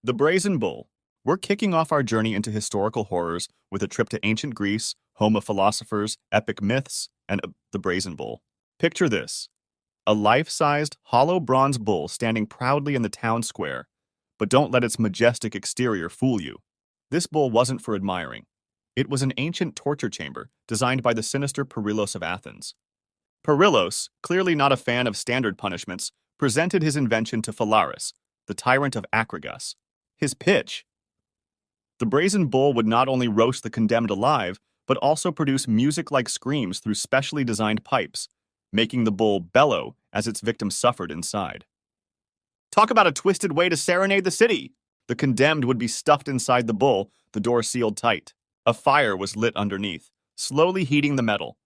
The Brazen Bull. We're kicking off our journey into historical horrors with a trip to ancient Greece, home of philosophers, epic myths, and the Brazen Bull. Picture this: a life-sized, hollow bronze bull standing proudly in the town square. But don't let its majestic exterior fool you. This bull wasn't for admiring. It was an ancient torture chamber designed by the sinister Perillos of Athens. Perillos, clearly not a fan of standard punishments, presented his invention to Phalaris, the tyrant of Acragas. His pitch: the brazen bull would not only roast the condemned alive, but also produce music-like screams through specially designed pipes, making the bull bellow as its victim suffered inside. Talk about a twisted way to serenade the city! The condemned would be stuffed inside the bull, the door sealed tight. A fire was lit underneath, slowly heating the metal.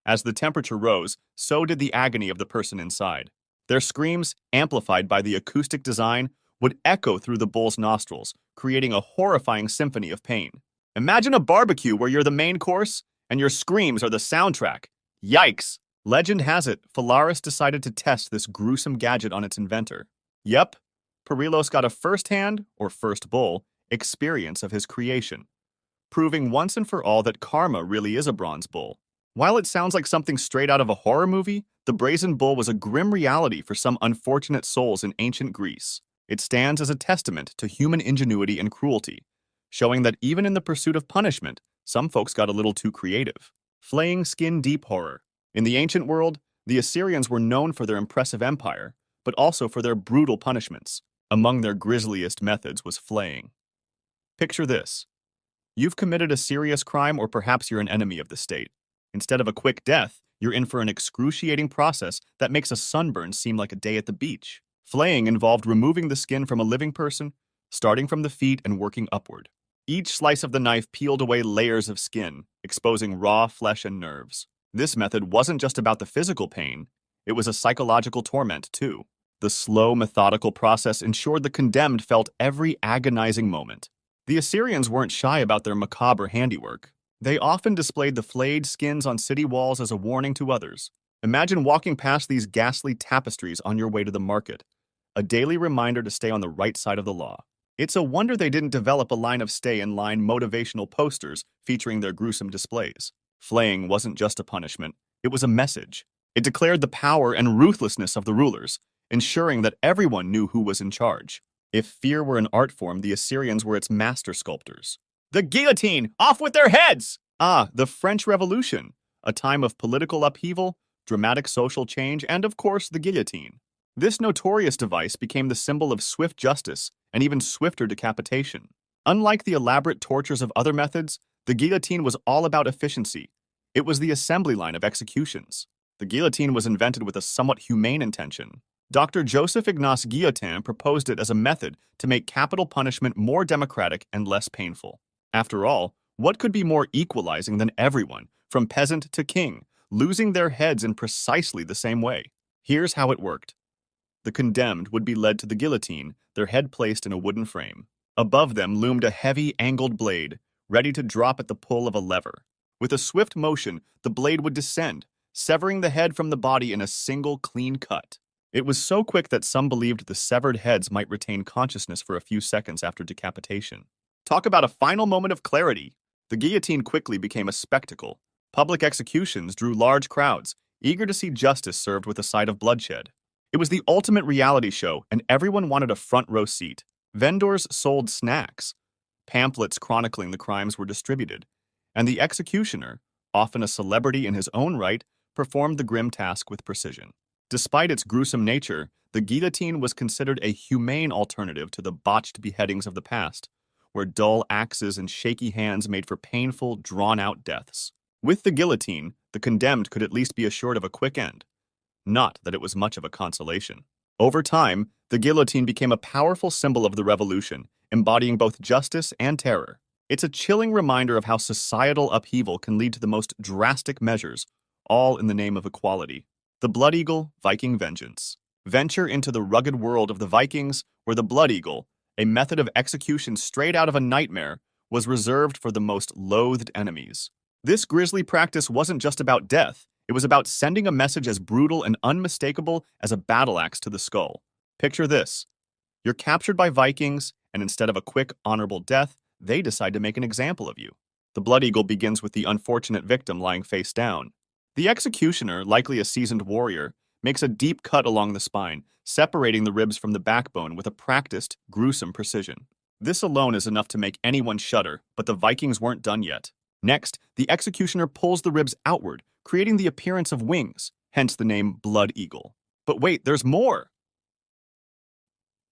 As the temperature rose, so did the agony of the person inside. Their screams, amplified by the acoustic design, would echo through the bull's nostrils, creating a horrifying symphony of pain. Imagine a barbecue where you're the main course, and your screams are the soundtrack. Yikes! Legend has it, Phalaris decided to test this gruesome gadget on its inventor. Yep, Perillos got a first-hand, or first bull, experience of his creation, proving once and for all that karma really is a bronze bull. While it sounds like something straight out of a horror movie, the brazen bull was a grim reality for some unfortunate souls in ancient Greece. It stands as a testament to human ingenuity and cruelty, showing that even in the pursuit of punishment, some folks got a little too creative. Flaying skin-deep horror. In the ancient world, the Assyrians were known for their impressive empire, but also for their brutal punishments. Among their grisliest methods was flaying. Picture this: you've committed a serious crime, or perhaps you're an enemy of the state. Instead of a quick death, you're in for an excruciating process that makes a sunburn seem like a day at the beach. Flaying involved removing the skin from a living person, starting from the feet and working upward. Each slice of the knife peeled away layers of skin, exposing raw flesh and nerves. This method wasn't just about the physical pain, it was a psychological torment too. The slow, methodical process ensured the condemned felt every agonizing moment. The Assyrians weren't shy about their macabre handiwork. They often displayed the flayed skins on city walls as a warning to others. Imagine walking past these ghastly tapestries on your way to the market, a daily reminder to stay on the right side of the law. It's a wonder they didn't develop a line of stay-in-line motivational posters featuring their gruesome displays. Flaying wasn't just a punishment, it was a message. It declared the power and ruthlessness of the rulers, ensuring that everyone knew who was in charge. If fear were an art form, the Assyrians were its master sculptors. The guillotine! Off with their heads! The French Revolution, a time of political upheaval, dramatic social change, and of course, the guillotine. This notorious device became the symbol of swift justice and even swifter decapitation. Unlike the elaborate tortures of other methods, the guillotine was all about efficiency. It was the assembly line of executions. The guillotine was invented with a somewhat humane intention. Dr. Joseph Ignace Guillotin proposed it as a method to make capital punishment more democratic and less painful. After all, what could be more equalizing than everyone, from peasant to king, losing their heads in precisely the same way? Here's how it worked. The condemned would be led to the guillotine, their head placed in a wooden frame. Above them loomed a heavy, angled blade, ready to drop at the pull of a lever. With a swift motion, the blade would descend, severing the head from the body in a single, clean cut. It was so quick that some believed the severed heads might retain consciousness for a few seconds after decapitation. Talk about a final moment of clarity! The guillotine quickly became a spectacle. Public executions drew large crowds, eager to see justice served with a sight of bloodshed. It was the ultimate reality show, and everyone wanted a front-row seat. Vendors sold snacks. Pamphlets chronicling the crimes were distributed, and the executioner, often a celebrity in his own right, performed the grim task with precision. Despite its gruesome nature, the guillotine was considered a humane alternative to the botched beheadings of the past, where dull axes and shaky hands made for painful, drawn-out deaths. With the guillotine, the condemned could at least be assured of a quick end. Not that it was much of a consolation. Over time, the guillotine became a powerful symbol of the revolution, embodying both justice and terror. It's a chilling reminder of how societal upheaval can lead to the most drastic measures, all in the name of equality. The Blood Eagle, Viking Vengeance. Venture into the rugged world of the Vikings, where the Blood Eagle, a method of execution straight out of a nightmare, was reserved for the most loathed enemies. This grisly practice wasn't just about death, it was about sending a message as brutal and unmistakable as a battle axe to the skull. Picture this: You're captured by Vikings, and instead of a quick, honorable death, they decide to make an example of you. The Blood Eagle begins with the unfortunate victim lying face down. The executioner, likely a seasoned warrior, makes a deep cut along the spine, separating the ribs from the backbone with a practiced, gruesome precision. This alone is enough to make anyone shudder, but the Vikings weren't done yet. Next, the executioner pulls the ribs outward, creating the appearance of wings, hence the name Blood Eagle. But wait, there's more!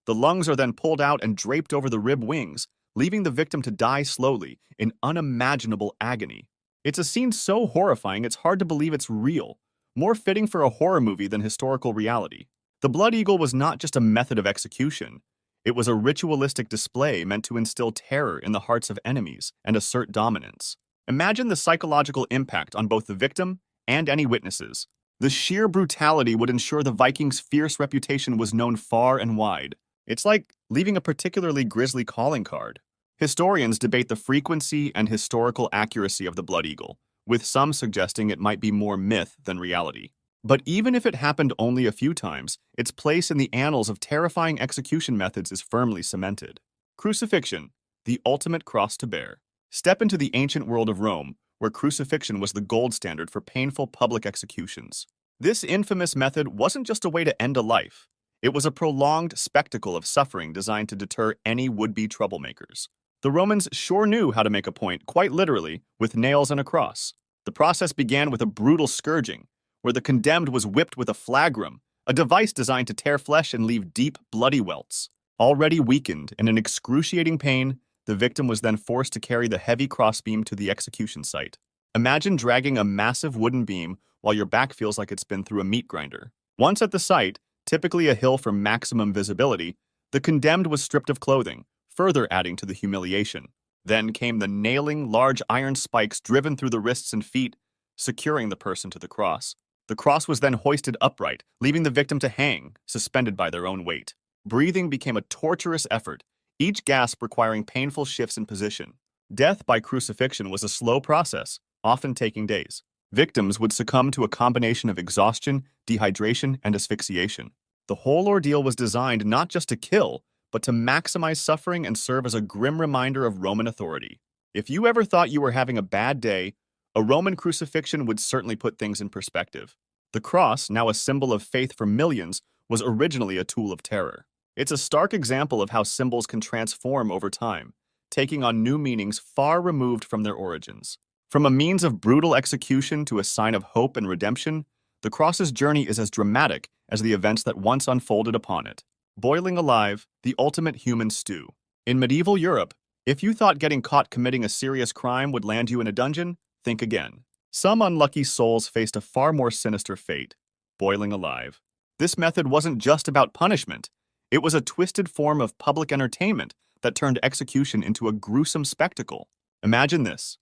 The lungs are then pulled out and draped over the rib wings, leaving the victim to die slowly in unimaginable agony. It's a scene so horrifying it's hard to believe it's real, more fitting for a horror movie than historical reality. The Blood Eagle was not just a method of execution. It was a ritualistic display meant to instill terror in the hearts of enemies and assert dominance. Imagine the psychological impact on both the victim and any witnesses. The sheer brutality would ensure the Vikings' fierce reputation was known far and wide. It's like leaving a particularly grisly calling card. Historians debate the frequency and historical accuracy of the Blood Eagle, with some suggesting it might be more myth than reality. But even if it happened only a few times, its place in the annals of terrifying execution methods is firmly cemented. Crucifixion, the ultimate cross to bear. Step into the ancient world of Rome, where crucifixion was the gold standard for painful public executions. This infamous method wasn't just a way to end a life. It was a prolonged spectacle of suffering designed to deter any would-be troublemakers. The Romans sure knew how to make a point, quite literally, with nails and a cross. The process began with a brutal scourging, where the condemned was whipped with a flagrum, a device designed to tear flesh and leave deep, bloody welts. Already weakened and in excruciating pain, the victim was then forced to carry the heavy crossbeam to the execution site. Imagine dragging a massive wooden beam while your back feels like it's been through a meat grinder. Once at the site, typically a hill for maximum visibility, the condemned was stripped of clothing, further adding to the humiliation. Then came the nailing, large iron spikes driven through the wrists and feet, securing the person to the cross. The cross was then hoisted upright, leaving the victim to hang, suspended by their own weight. Breathing became a torturous effort, each gasp requiring painful shifts in position. Death by crucifixion was a slow process, often taking days. Victims would succumb to a combination of exhaustion, dehydration, and asphyxiation. The whole ordeal was designed not just to kill, but to maximize suffering and serve as a grim reminder of Roman authority. If you ever thought you were having a bad day, a Roman crucifixion would certainly put things in perspective. The cross, now a symbol of faith for millions, was originally a tool of terror. It's a stark example of how symbols can transform over time, taking on new meanings far removed from their origins. From a means of brutal execution to a sign of hope and redemption, the cross's journey is as dramatic as the events that once unfolded upon it. Boiling alive, the ultimate human stew. In medieval Europe, if you thought getting caught committing a serious crime would land you in a dungeon, think again. Some unlucky souls faced a far more sinister fate, boiling alive. This method wasn't just about punishment. It was a twisted form of public entertainment that turned execution into a gruesome spectacle. Imagine this.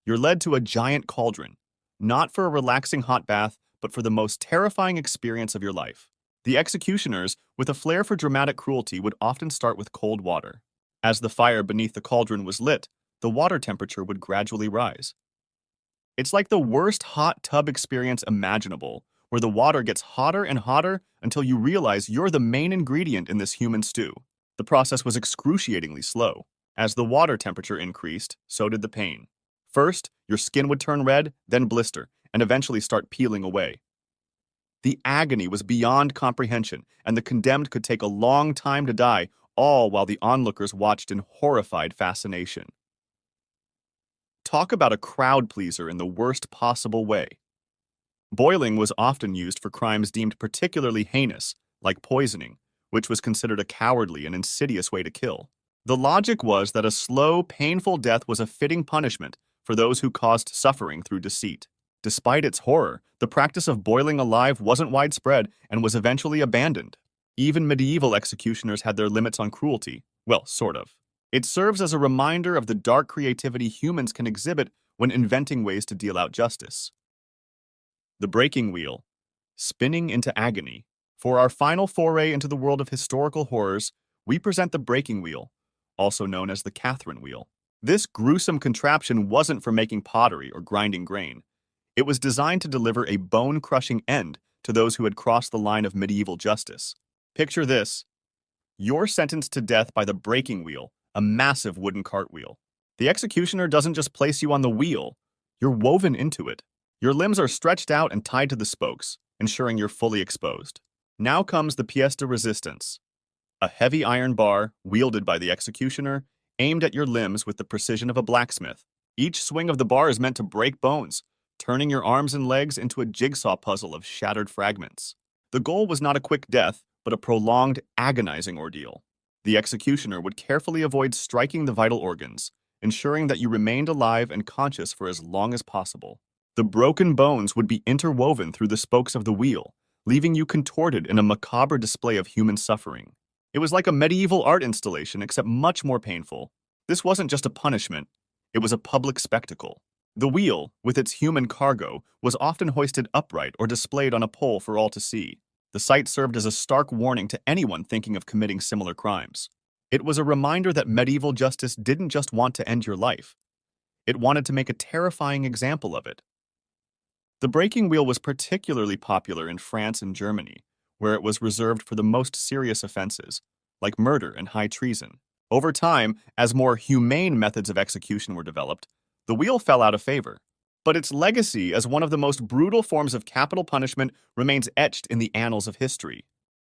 You're led to a giant cauldron, not for a relaxing hot bath, but for the most terrifying experience of your life. The executioners, with a flair for dramatic cruelty, would often start with cold water. As the fire beneath the cauldron was lit, the water temperature would gradually rise. It's like the worst hot tub experience imaginable, where the water gets hotter and hotter until you realize you're the main ingredient in this human stew. The process was excruciatingly slow. As the water temperature increased, so did the pain. First, your skin would turn red, then blister, and eventually start peeling away. The agony was beyond comprehension, and the condemned could take a long time to die, all while the onlookers watched in horrified fascination. Talk about a crowd pleaser in the worst possible way. Boiling was often used for crimes deemed particularly heinous, like poisoning, which was considered a cowardly and insidious way to kill. The logic was that a slow, painful death was a fitting punishment for those who caused suffering through deceit. Despite its horror, the practice of boiling alive wasn't widespread and was eventually abandoned. Even medieval executioners had their limits on cruelty. Well, sort of. It serves as a reminder of the dark creativity humans can exhibit when inventing ways to deal out justice. The breaking wheel. Spinning into agony. For our final foray into the world of historical horrors, we present the breaking wheel, also known as the Catherine wheel. This gruesome contraption wasn't for making pottery or grinding grain. It was designed to deliver a bone-crushing end to those who had crossed the line of medieval justice. Picture this. You're sentenced to death by the breaking wheel, a massive wooden cartwheel. The executioner doesn't just place you on the wheel, you're woven into it. Your limbs are stretched out and tied to the spokes, ensuring you're fully exposed. Now comes the pièce de résistance, a heavy iron bar, wielded by the executioner, aimed at your limbs with the precision of a blacksmith. Each swing of the bar is meant to break bones, turning your arms and legs into a jigsaw puzzle of shattered fragments. The goal was not a quick death, but a prolonged, agonizing ordeal. The executioner would carefully avoid striking the vital organs, ensuring that you remained alive and conscious for as long as possible. The broken bones would be interwoven through the spokes of the wheel, leaving you contorted in a macabre display of human suffering. It was like a medieval art installation, except much more painful. This wasn't just a punishment, it was a public spectacle. The wheel, with its human cargo, was often hoisted upright or displayed on a pole for all to see. The sight served as a stark warning to anyone thinking of committing similar crimes. It was a reminder that medieval justice didn't just want to end your life. It wanted to make a terrifying example of it. The breaking wheel was particularly popular in France and Germany, where it was reserved for the most serious offenses, like murder and high treason. Over time, as more humane methods of execution were developed, the wheel fell out of favor. But its legacy as one of the most brutal forms of capital punishment remains etched in the annals of history.